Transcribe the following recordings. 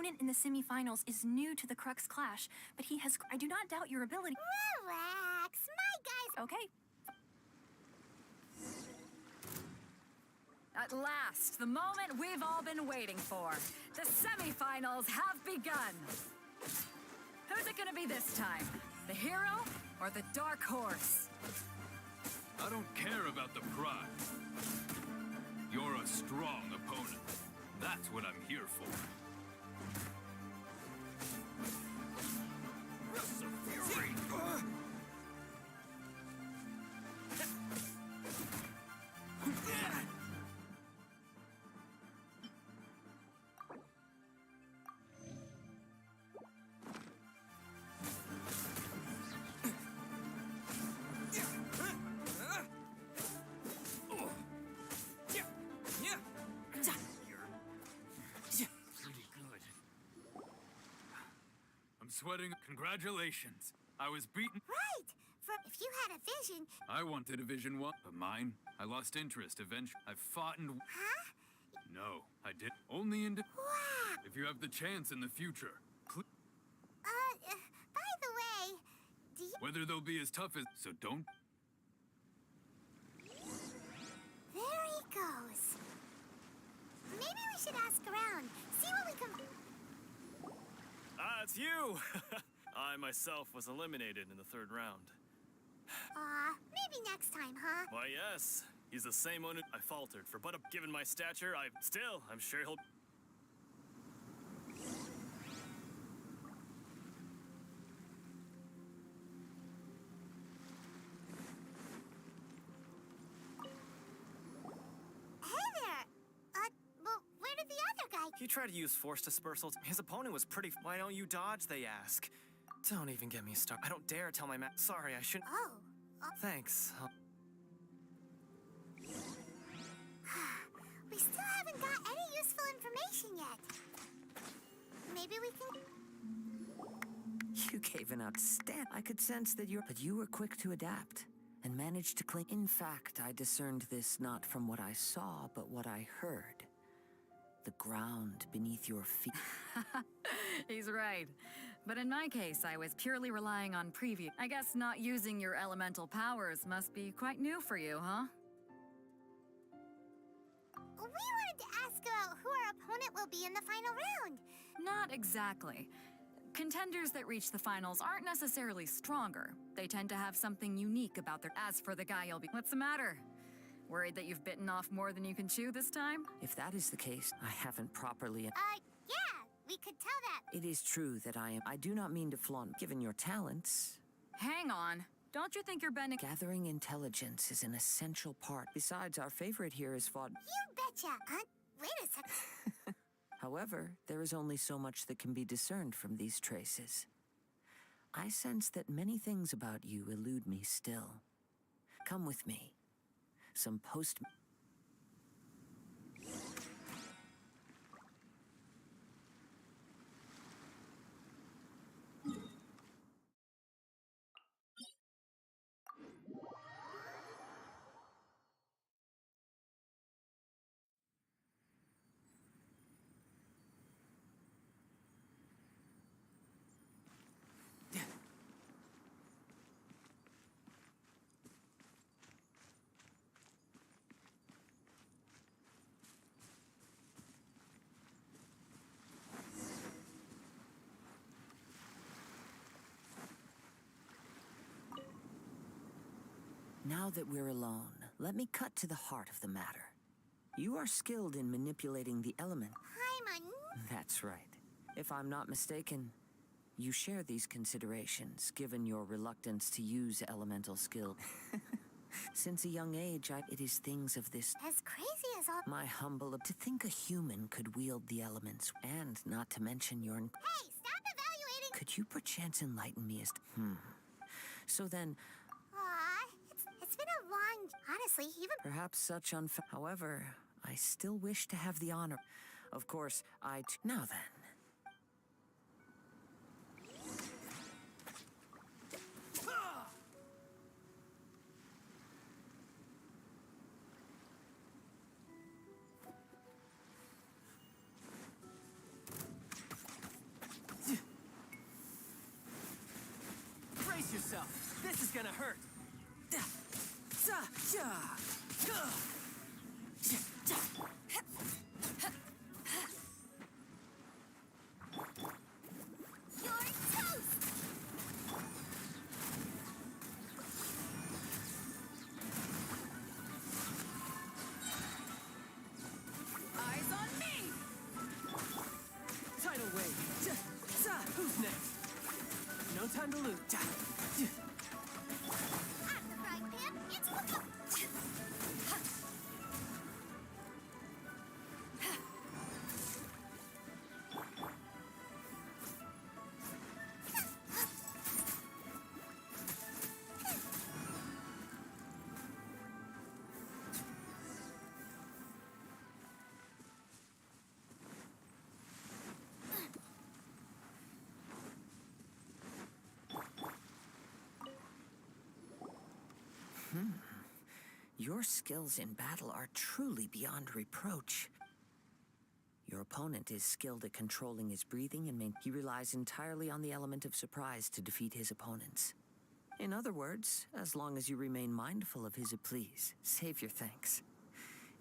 opponent in the semifinals is new to the Crux Clash, but he has... I do not doubt your ability. Relax, my guys... Okay. At last, the moment we've all been waiting for. The semifinals have begun. Who's it gonna be this time? The hero or the dark horse? I don't care about the prize. You're a strong opponent. That's what I'm here for. Fury! I'm sweating. Congratulations. I was beaten. Right! If you had a vision... I wanted a vision one, but mine, I lost interest eventually. I fought and... Huh? No, I did. Only in... Wow! If you have the chance in the future. By the way, do you... Whether they'll be as tough as... So don't... There he goes. Maybe we should ask around, see what we can... Ah, it's you! I myself was eliminated in the third round. Maybe next time, huh? Why, yes. He's the same one who I faltered for, but given my stature, I'm sure he'll... Hey there! Well, where did the other guy... He tried to use force dispersal. His opponent was pretty... Why don't you dodge, they ask. Don't even get me started. I don't dare tell my Sorry, I shouldn't... Oh. Thanks. We still haven't got any useful information yet. Maybe we can... You gave an outstanding... I could sense that you're... But you were quick to adapt and managed to cling... In fact, I discerned this not from what I saw, but what I heard. The ground beneath your feet. He's right. But in my case, I was purely relying on preview. I guess not using your elemental powers must be quite new for you, huh? We wanted to ask about who our opponent will be in the final round. Not exactly. Contenders that reach the finals aren't necessarily stronger. They tend to have something unique about their... As for the guy you'll be... What's the matter? Worried that you've bitten off more than you can chew this time? If that is the case, I haven't properly... Yeah, we could tell that. It is true that I do not mean to flaunt, given your talents. Hang on. Don't you think you're bending... Gathering intelligence is an essential part. Besides, our favorite here is fought... You betcha. Wait a second. However, there is only so much that can be discerned from these traces. I sense that many things about you elude me still. Come with me. Some post... Now that we're alone, let me cut to the heart of the matter. You are skilled in manipulating the element. That's right. If I'm not mistaken, you share these considerations, given your reluctance to use elemental skill. Since a young age, it is things of this... As crazy as all... My humble... To think a human could wield the elements, and not to mention your... Hey, stop evaluating... Could you perchance enlighten me as... So then... It's been a long... Honestly, even... Perhaps such However, I still wish to have the honor. Of course, Now then. This is gonna hurt. You're toast! Eyes on me! Tidal wave. Who's next? No time to lose. At the frying pan, it's the... Your skills in battle are truly beyond reproach. Your opponent is skilled at controlling his breathing and he relies entirely on the element of surprise to defeat his opponents. In other words, as long as you remain mindful of his please, save your thanks.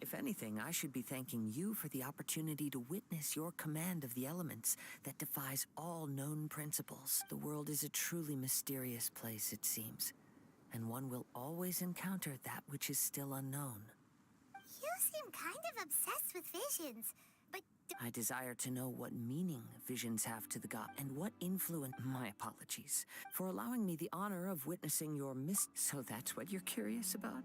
If anything, I should be thanking you for the opportunity to witness your command of the elements that defies all known principles. The world is a truly mysterious place, it seems, and one will always encounter that which is still unknown. You seem kind of obsessed with visions, but... I desire to know what meaning visions have to the god and what influence... My apologies for allowing me the honor of witnessing your So that's what you're curious about?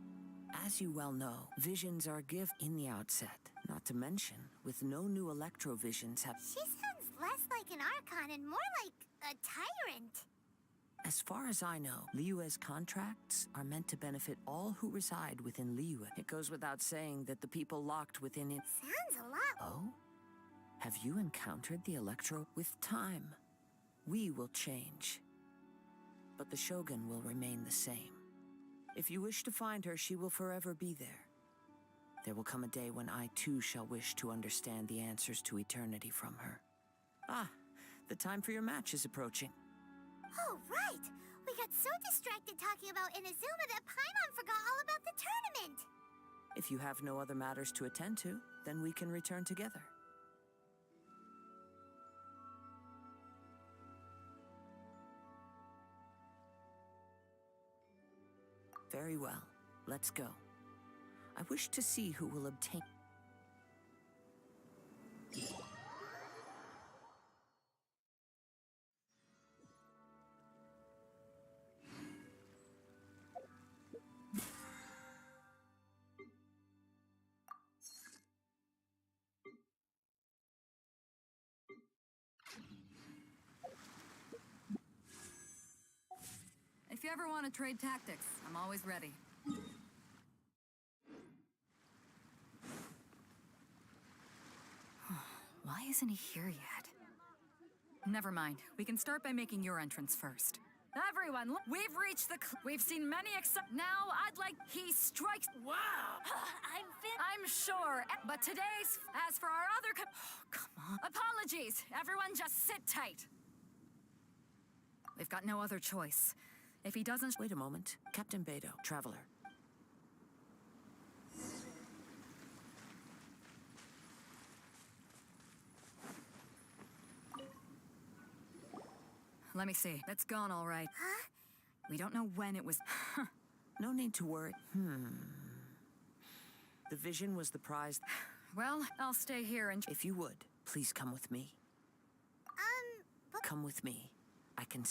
As you well know, visions are a gift in the outset. Not to mention, with no new electro-visions have... She sounds less like an Archon and more like a tyrant. As far as I know, Liyue's contracts are meant to benefit all who reside within Liyue. It goes without saying that the people locked within it... Sounds a lot... Oh? Have you encountered the Electro? With time, we will change. But the Shogun will remain the same. If you wish to find her, she will forever be there. There will come a day when I too shall wish to understand the answers to eternity from her. Ah, the time for your match is approaching. Oh, right! We got so distracted talking about Inazuma that Paimon forgot all about the tournament! If you have no other matters to attend to, then we can return together. Very well. Let's go. I wish to see who will obtain... If you ever want to trade tactics, I'm always ready. Why isn't he here yet? Never mind. We can start by making your entrance first. Everyone, we've reached the... We've seen many except... Now, I'd like... He strikes... Wow! I'm sure. But today's... As for our other... Oh, come on. Apologies. Everyone just sit tight. We've got no other choice. If he doesn't... Wait a moment. Captain Beidou, Traveler. Let me see. It's gone all right. Huh? We don't know when it was... No need to worry. The vision was the prize. Well, I'll stay here and... If you would, please come with me. But... Come with me. I can...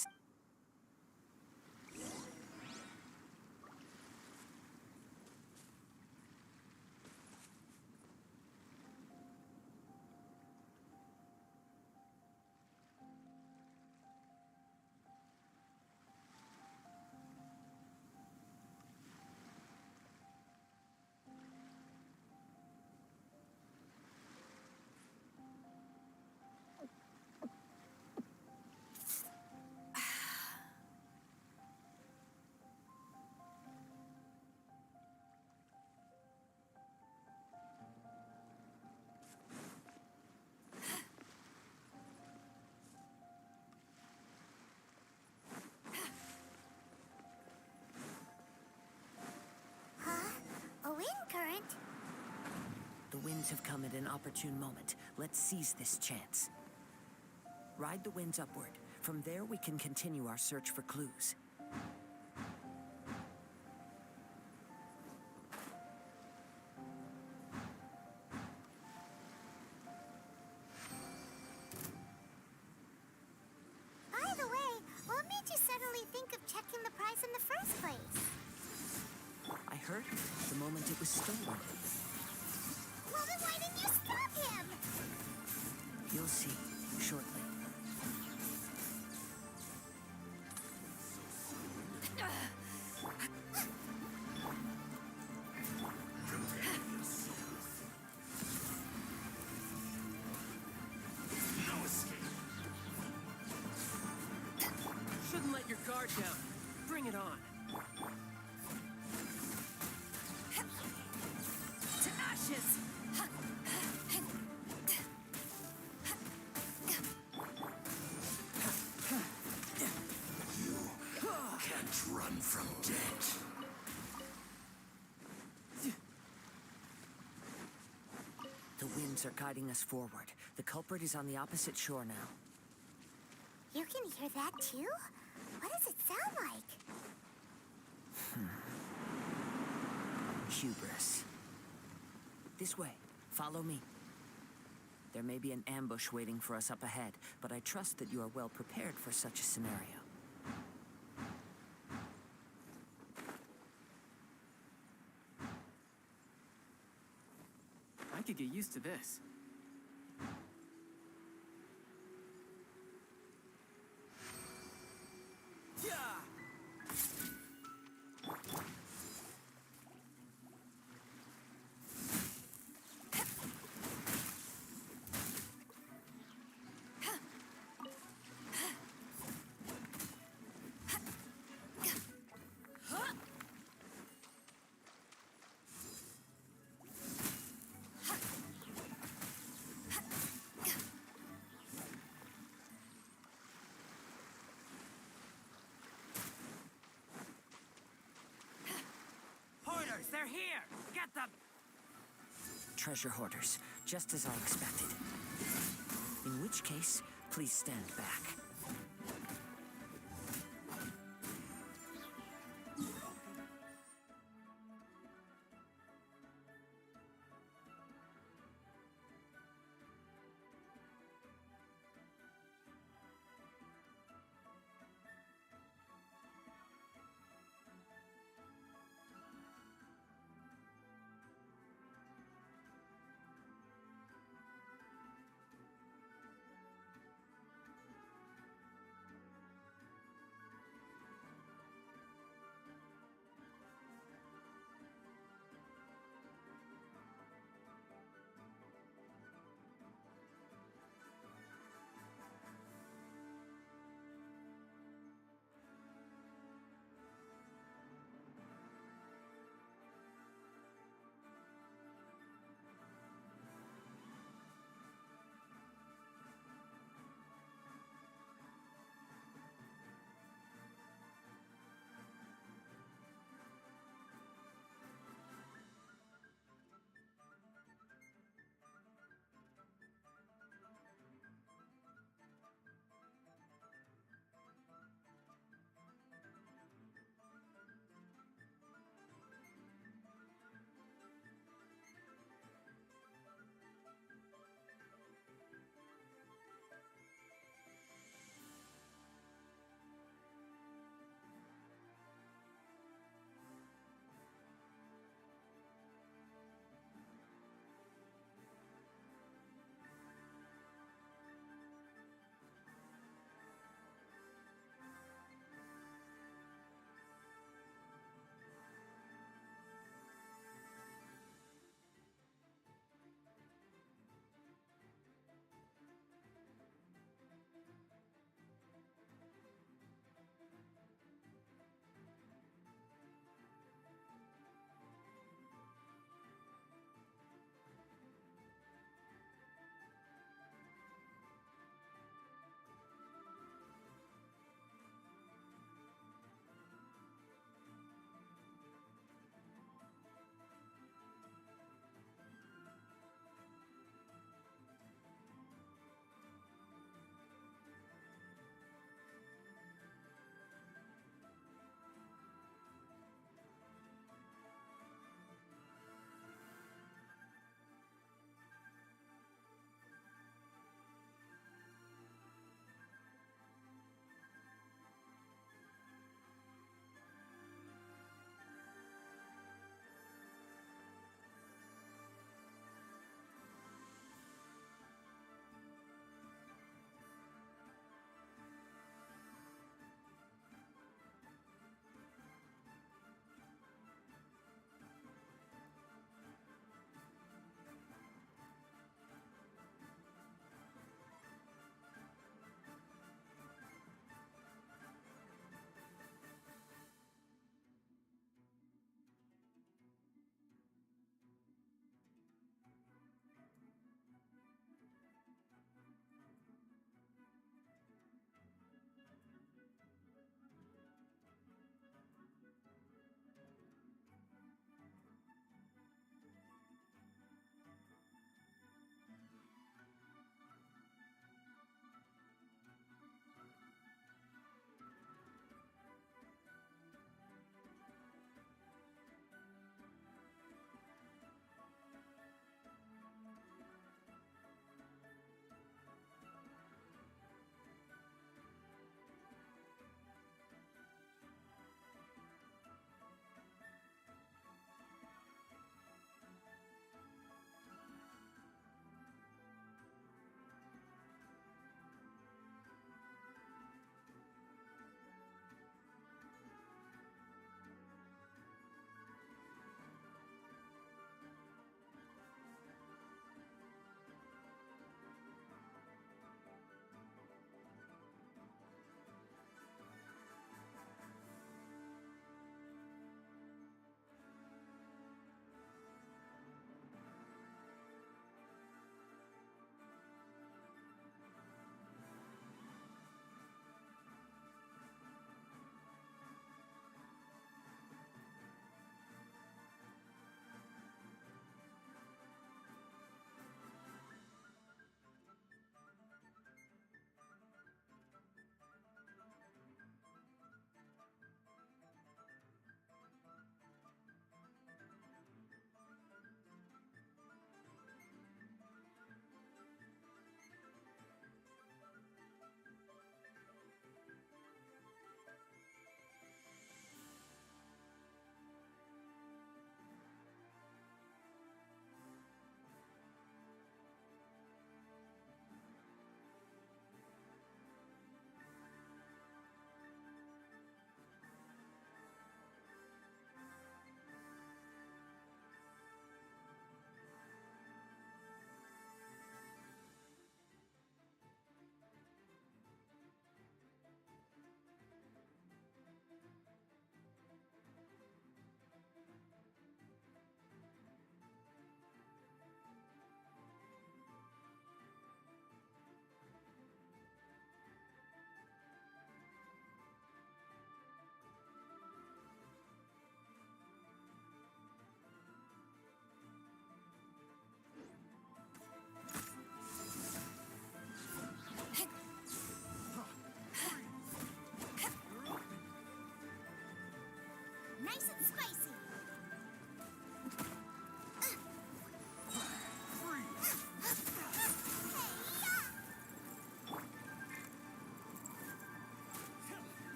clues have come at an opportune moment. Let's seize this chance. Ride the winds upward. From there, we can continue our search for clues. By the way, what made you suddenly think of checking the prize in the first place? I heard it the moment it was stolen. Well, then why didn't you stop him? You'll see shortly. Shouldn't let your guard down. Bring it on. To ashes! Can't run from death. The winds are guiding us forward. The culprit is on the opposite shore now. You can hear that too? What does it sound like? Hubris. This way. Follow me. There may be an ambush waiting for us up ahead, but I trust that you are well prepared for such a scenario. I could get used to this. Hoarders, they're here! Get them! Treasure hoarders, just as I expected. In which case, please stand back.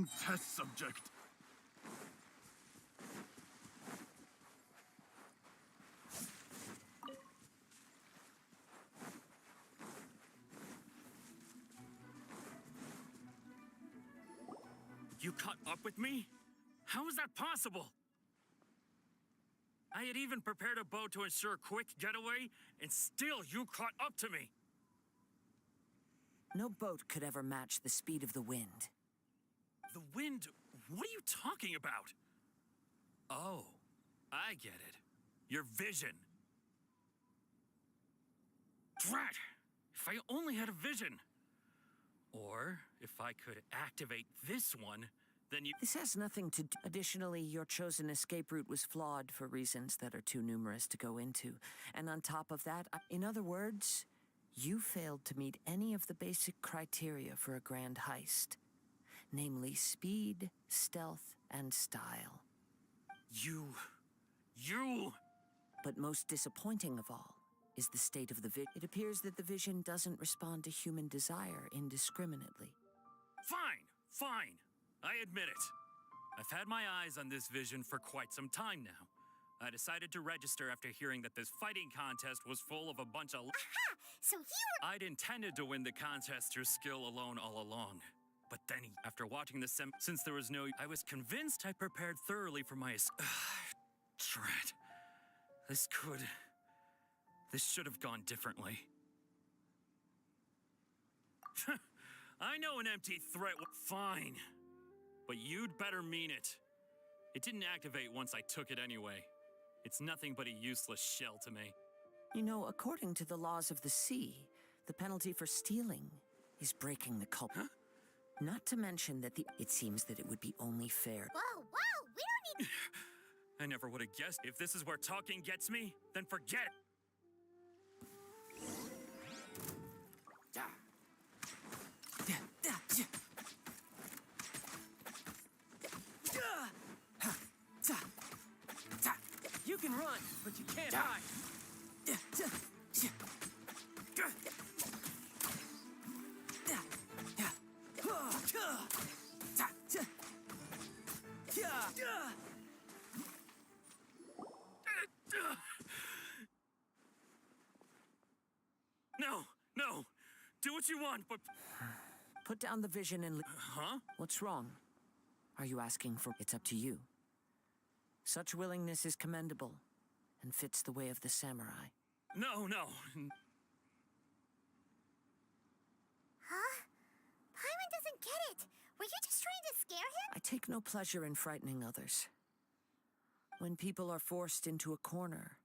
Dumb test subject. You caught up with me? How is that possible? I had even prepared a boat to ensure a quick getaway, and still you caught up to me. No boat could ever match the speed of the wind. The wind? What are you talking about? Oh, I get it. Your vision. Drat! If I only had a vision. Or if I could activate this one, then you... This has nothing to do. Additionally, your chosen escape route was flawed for reasons that are too numerous to go into. And on top of that, in other words, you failed to meet any of the basic criteria for a grand heist. Namely, speed, stealth, and style. You... But most disappointing of all is the state of the vision. It appears that the vision doesn't respond to human desire indiscriminately. Fine. I admit it. I've had my eyes on this vision for quite some time now. I decided to register after hearing that this fighting contest was full of a bunch of... Aha! So you were... I'd intended to win the contest through skill alone all along. But then, after watching the since there was no... I was convinced I prepared thoroughly for my... Drat. This should have gone differently. I know an empty threat... Fine. But you'd better mean it. It didn't activate once I took it anyway. It's nothing but a useless shell to me. You know, according to the laws of the sea, the penalty for stealing is breaking the cult. Huh? Not to mention that it seems that it would be only fair. Whoa, we don't need... I never would have guessed. If this is where talking gets me, then forget it. You can run, but you can't hide. No. Do what you want, but... Put down the vision and... Huh? What's wrong? Are you asking for... It's up to you. Such willingness is commendable and fits the way of the samurai. No. Huh? Paimon doesn't get it. Were you just trying to scare him? I take no pleasure in frightening others. When people are forced into a corner,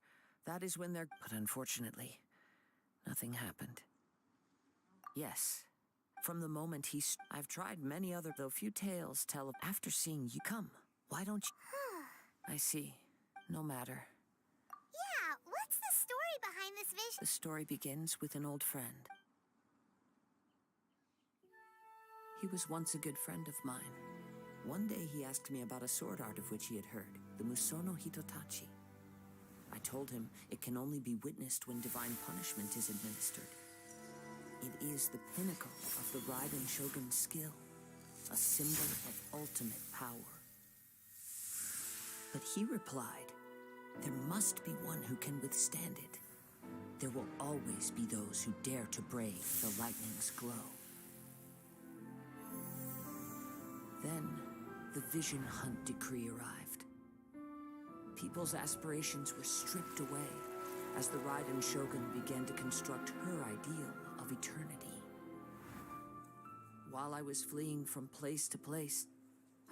that is when they're... But unfortunately, nothing happened. Yes, from the moment I've tried many other, though few tales tell of... After seeing you come, why don't you... I see. No matter. Yeah, what's the story behind this vision? The story begins with an old friend. He was once a good friend of mine. One day he asked me about a sword art of which he had heard, the Musono Hitotachi. I told him it can only be witnessed when divine punishment is administered. It is the pinnacle of the Raiden Shogun's skill, a symbol of ultimate power. But he replied, there must be one who can withstand it. There will always be those who dare to brave the lightning's glow. Then, the Vision Hunt decree arrived. People's aspirations were stripped away as the Raiden Shogun began to construct her ideal of eternity. While I was fleeing from place to place,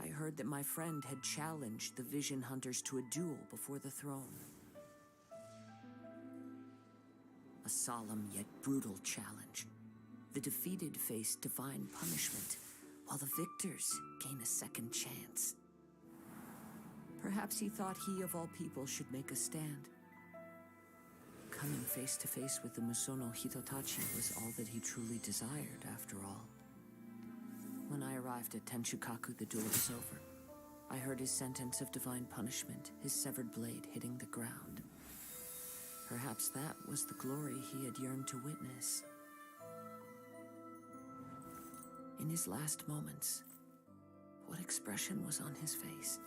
I heard that my friend had challenged the Vision Hunters to a duel before the throne. A solemn yet brutal challenge. The defeated face divine punishment, while the victors gain a second chance. Perhaps he thought he of all people should make a stand. Coming face to face with the Musono Hitotachi was all that he truly desired, after all. When I arrived at Tenchukaku, the duel was over. I heard his sentence of divine punishment, his severed blade hitting the ground. Perhaps that was the glory he had yearned to witness. In his last moments, What expression was on his face?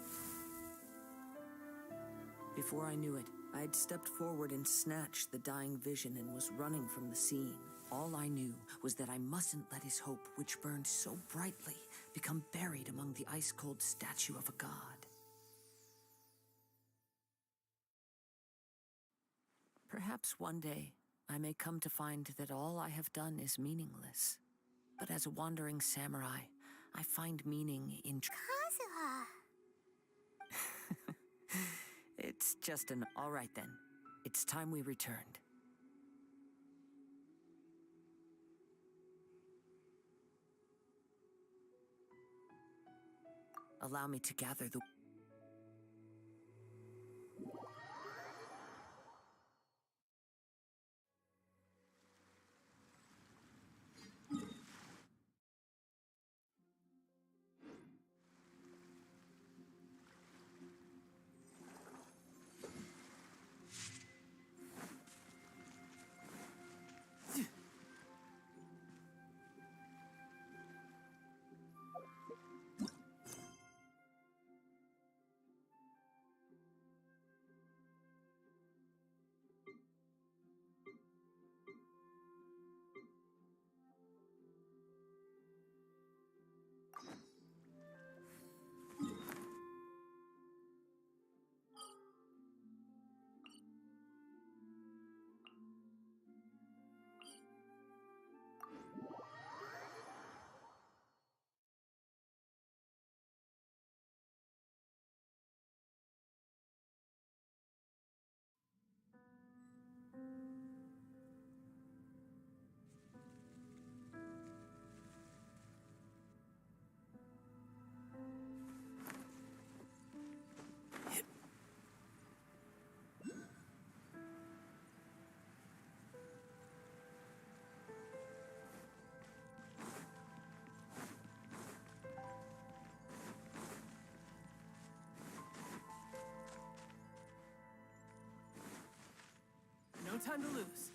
Before I knew it, I had stepped forward and snatched the dying vision and was running from the scene. All I knew was that I mustn't let his hope, which burned so brightly, become buried among the ice-cold statue of a god. Perhaps one day I may come to find that all I have done is meaningless. But as a wandering samurai, I find meaning in... Kazuha! It's just an... All right then. It's time we returned. Allow me to gather the... No time to lose.